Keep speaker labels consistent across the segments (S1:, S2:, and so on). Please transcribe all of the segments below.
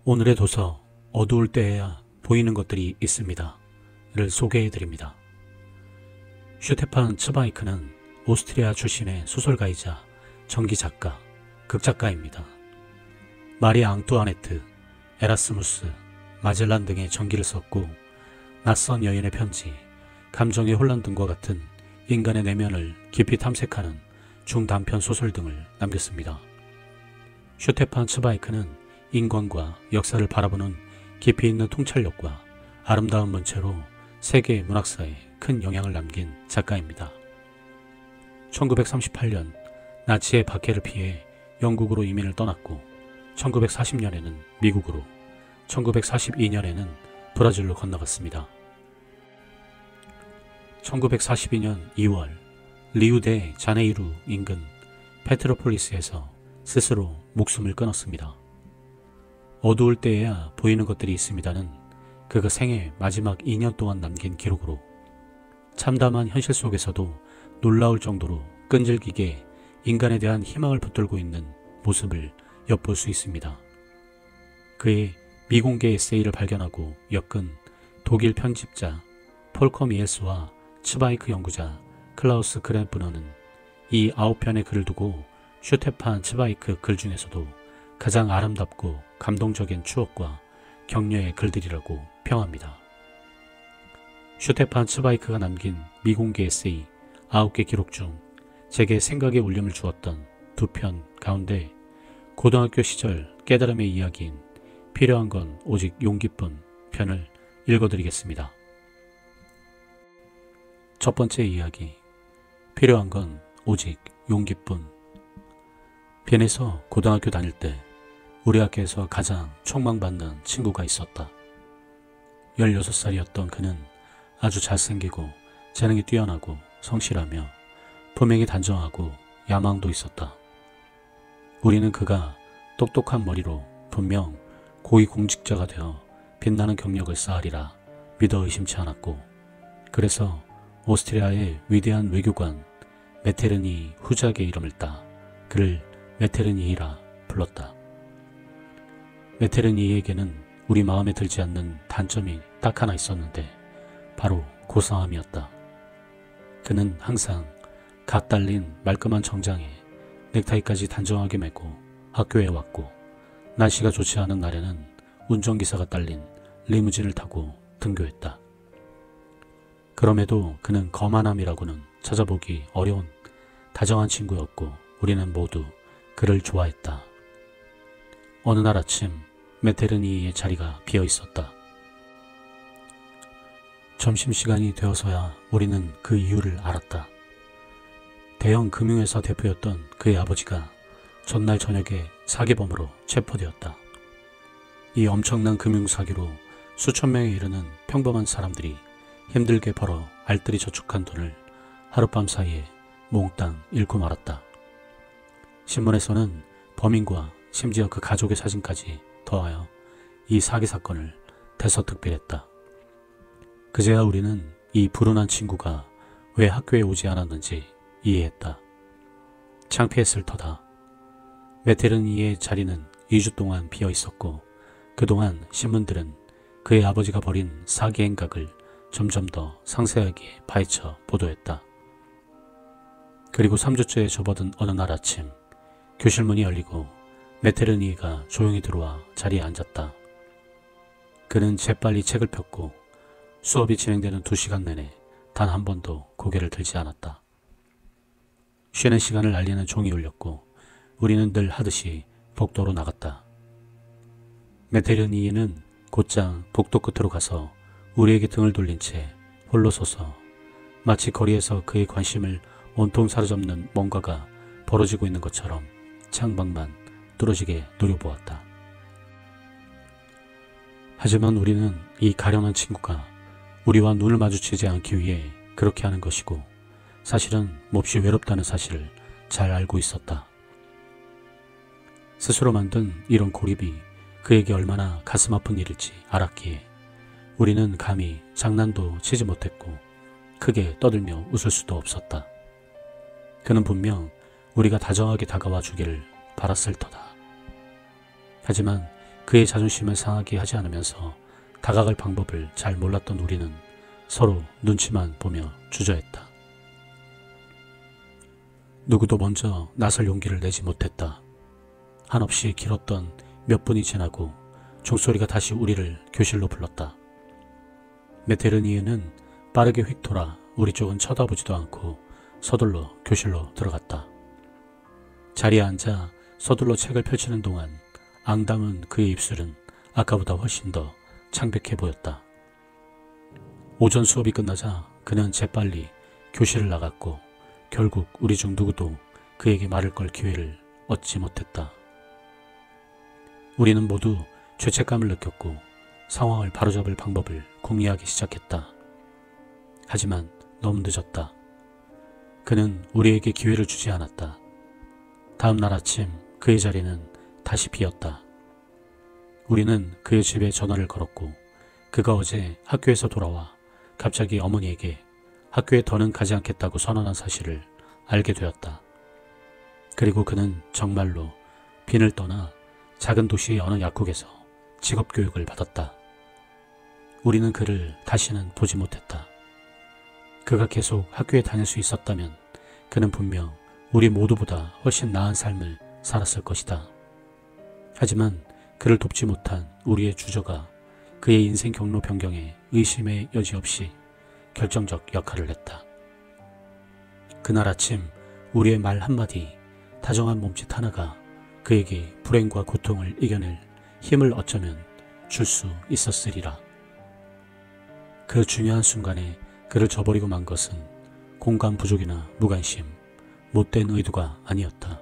S1: 오늘의 도서 어두울 때에야 보이는 것들이 있습니다 를 소개해드립니다. 슈테판 츠바이크는 오스트리아 출신의 소설가이자 전기작가, 극작가입니다. 마리아 앙뚜아네트, 에라스무스, 마젤란 등의 전기를 썼고 낯선 여인의 편지, 감정의 혼란 등과 같은 인간의 내면을 깊이 탐색하는 중단편 소설 등을 남겼습니다. 슈테판 츠바이크는 인권과 역사를 바라보는 깊이 있는 통찰력과 아름다운 문체로 세계 문학사에 큰 영향을 남긴 작가입니다. 1938년 나치의 박해를 피해 영국으로 이민을 떠났고 1940년에는 미국으로, 1942년에는 브라질로 건너갔습니다. 1942년 2월 리우데 자네이루 인근 페트로폴리스에서 스스로 목숨을 끊었습니다. 어두울 때에야 보이는 것들이 있습니다는 그가 생애 마지막 2년 동안 남긴 기록으로 참담한 현실 속에서도 놀라울 정도로 끈질기게 인간에 대한 희망을 붙들고 있는 모습을 엿볼 수 있습니다. 그의 미공개 에세이를 발견하고 엮은 독일 편집자 폴커 미엘스와 츠바이크 연구자 클라우스 그랜프너는 이 9편의 글을 두고 슈테판 츠바이크 글 중에서도 가장 아름답고 감동적인 추억과 격려의 글들이라고 평합니다. 슈테판 츠바이크가 남긴 미공개 에세이 9개 기록 중 제게 생각에 울림을 주었던 2편 가운데 고등학교 시절 깨달음의 이야기인 필요한 건 오직 용기뿐 편을 읽어드리겠습니다. 첫 번째 이야기, 필요한 건 오직 용기뿐. vien에서 고등학교 다닐 때 우리 학교에서 가장 촉망받는 친구가 있었다. 16살이었던 그는 아주 잘생기고 재능이 뛰어나고 성실하며 품행이 단정하고 야망도 있었다. 우리는 그가 똑똑한 머리로 분명 고위공직자가 되어 빛나는 경력을 쌓으리라 믿어 의심치 않았고, 그래서 오스트리아의 위대한 외교관 메테르니 후작의 이름을 따 그를 메테르니이라 불렀다. 메테르니에게는 우리 마음에 들지 않는 단점이 딱 하나 있었는데 바로 고상함이었다. 그는 항상 각 달린 말끔한 정장에 넥타이까지 단정하게 매고 학교에 왔고, 날씨가 좋지 않은 날에는 운전기사가 딸린 리무진을 타고 등교했다. 그럼에도 그는 거만함이라고는 찾아보기 어려운 다정한 친구였고 우리는 모두 그를 좋아했다. 어느 날 아침 메테르니의 자리가 비어 있었다. 점심시간이 되어서야 우리는 그 이유를 알았다. 대형 금융회사 대표였던 그의 아버지가 전날 저녁에 사기범으로 체포되었다. 이 엄청난 금융사기로 수천 명에 이르는 평범한 사람들이 힘들게 벌어 알뜰히 저축한 돈을 하룻밤 사이에 몽땅 잃고 말았다. 신문에서는 범인과 심지어 그 가족의 사진까지 더하여 이 사기 사건을 대서특필했다. 그제야 우리는 이 불운한 친구가 왜 학교에 오지 않았는지 이해했다. 창피했을 터다. 메테르니의 자리는 2주 동안 비어 있었고 그동안 신문들은 그의 아버지가 벌인 사기 행각을 점점 더 상세하게 파헤쳐 보도했다. 그리고 3주째에 접어든 어느 날 아침 교실 문이 열리고 메테르니가 조용히 들어와 자리에 앉았다. 그는 재빨리 책을 폈고 수업이 진행되는 2시간 내내 단 한 번도 고개를 들지 않았다. 쉬는 시간을 알리는 종이 울렸고 우리는 늘 하듯이 복도로 나갔다. 메테르니는 곧장 복도 끝으로 가서 우리에게 등을 돌린 채 홀로 서서 마치 거리에서 그의 관심을 온통 사로잡는 뭔가가 벌어지고 있는 것처럼 창밖만 뚫어지게 노려보았다. 하지만 우리는 이 가련한 친구가 우리와 눈을 마주치지 않기 위해 그렇게 하는 것이고 사실은 몹시 외롭다는 사실을 잘 알고 있었다. 스스로 만든 이런 고립이 그에게 얼마나 가슴 아픈 일일지 알았기에 우리는 감히 장난도 치지 못했고 크게 떠들며 웃을 수도 없었다. 그는 분명 우리가 다정하게 다가와 주기를 바랐을 터다. 하지만 그의 자존심을 상하게 하지 않으면서 다가갈 방법을 잘 몰랐던 우리는 서로 눈치만 보며 주저했다. 누구도 먼저 나설 용기를 내지 못했다. 한없이 길었던 몇 분이 지나고 종소리가 다시 우리를 교실로 불렀다. 메테르니에는 빠르게 휙 돌아 우리 쪽은 쳐다보지도 않고 서둘러 교실로 들어갔다. 자리에 앉아 서둘러 책을 펼치는 동안 앙담은 그의 입술은 아까보다 훨씬 더 창백해 보였다. 오전 수업이 끝나자 그는 재빨리 교실을 나갔고 결국 우리 중 누구도 그에게 말을 걸 기회를 얻지 못했다. 우리는 모두 죄책감을 느꼈고 상황을 바로잡을 방법을 궁리하기 시작했다. 하지만 너무 늦었다. 그는 우리에게 기회를 주지 않았다. 다음 날 아침 그의 자리는 다시 비었다. 우리는 그의 집에 전화를 걸었고 그가 어제 학교에서 돌아와 갑자기 어머니에게 학교에 더는 가지 않겠다고 선언한 사실을 알게 되었다. 그리고 그는 정말로 빈을 떠나 작은 도시의 어느 약국에서 직업교육을 받았다. 우리는 그를 다시는 보지 못했다. 그가 계속 학교에 다닐 수 있었다면 그는 분명 우리 모두보다 훨씬 나은 삶을 살았을 것이다. 하지만 그를 돕지 못한 우리의 주저가 그의 인생 경로 변경에 의심의 여지 없이 결정적 역할을 했다. 그날 아침 우리의 말 한마디, 다정한 몸짓 하나가 그에게 불행과 고통을 이겨낼 힘을 어쩌면 줄 수 있었으리라. 그 중요한 순간에 그를 저버리고 만 것은 공감 부족이나 무관심, 못된 의도가 아니었다.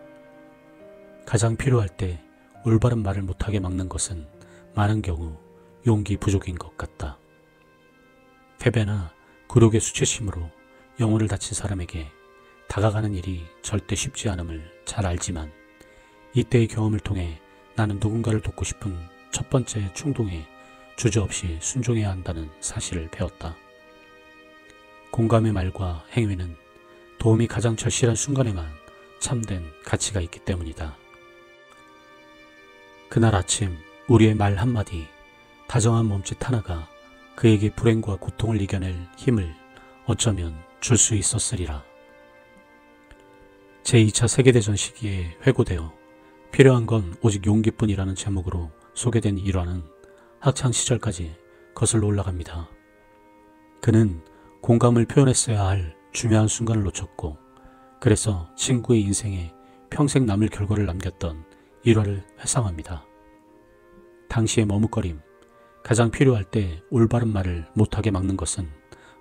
S1: 가장 필요할 때 올바른 말을 못하게 막는 것은 많은 경우 용기 부족인 것 같다. 패배나 굴욕의 수치심으로 영혼을 다친 사람에게 다가가는 일이 절대 쉽지 않음을 잘 알지만 이때의 경험을 통해 나는 누군가를 돕고 싶은 첫 번째 충동에 주저없이 순종해야 한다는 사실을 배웠다. 공감의 말과 행위는 도움이 가장 절실한 순간에만 참된 가치가 있기 때문이다. 그날 아침 우리의 말 한마디, 다정한 몸짓 하나가 그에게 불행과 고통을 이겨낼 힘을 어쩌면 줄 수 있었으리라. 제2차 세계대전 시기에 회고되어 필요한 건 오직 용기뿐이라는 제목으로 소개된 일화는 학창시절까지 거슬러 올라갑니다. 그는 공감을 표현했어야 할 중요한 순간을 놓쳤고 그래서 친구의 인생에 평생 남을 결과를 남겼던 일화를 회상합니다. 당시의 머뭇거림, 가장 필요할 때 올바른 말을 못하게 막는 것은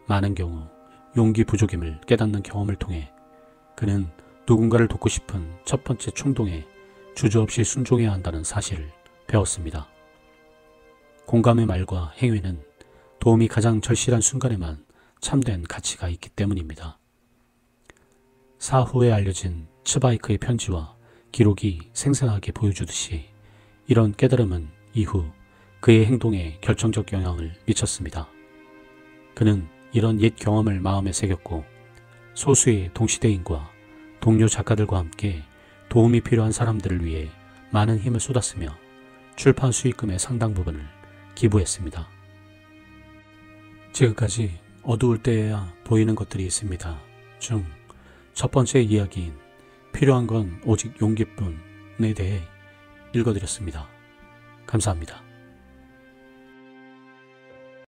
S1: 많은 경우 용기 부족임을 깨닫는 경험을 통해 그는 누군가를 돕고 싶은 첫 번째 충동에 주저없이 순종해야 한다는 사실을 배웠습니다. 공감의 말과 행위는 도움이 가장 절실한 순간에만 참된 가치가 있기 때문입니다. 사후에 알려진 츠바이크의 편지와 기록이 생생하게 보여주듯이 이런 깨달음은 이후 그의 행동에 결정적 영향을 미쳤습니다. 그는 이런 옛 경험을 마음에 새겼고 소수의 동시대인과 동료 작가들과 함께 도움이 필요한 사람들을 위해 많은 힘을 쏟았으며 출판 수익금의 상당 부분을 기부했습니다. 지금까지 어두울 때에야 보이는 것들이 있습니다 중 첫 번째 이야기인 필요한 건 오직 용기뿐에 대해 읽어드렸습니다. 감사합니다.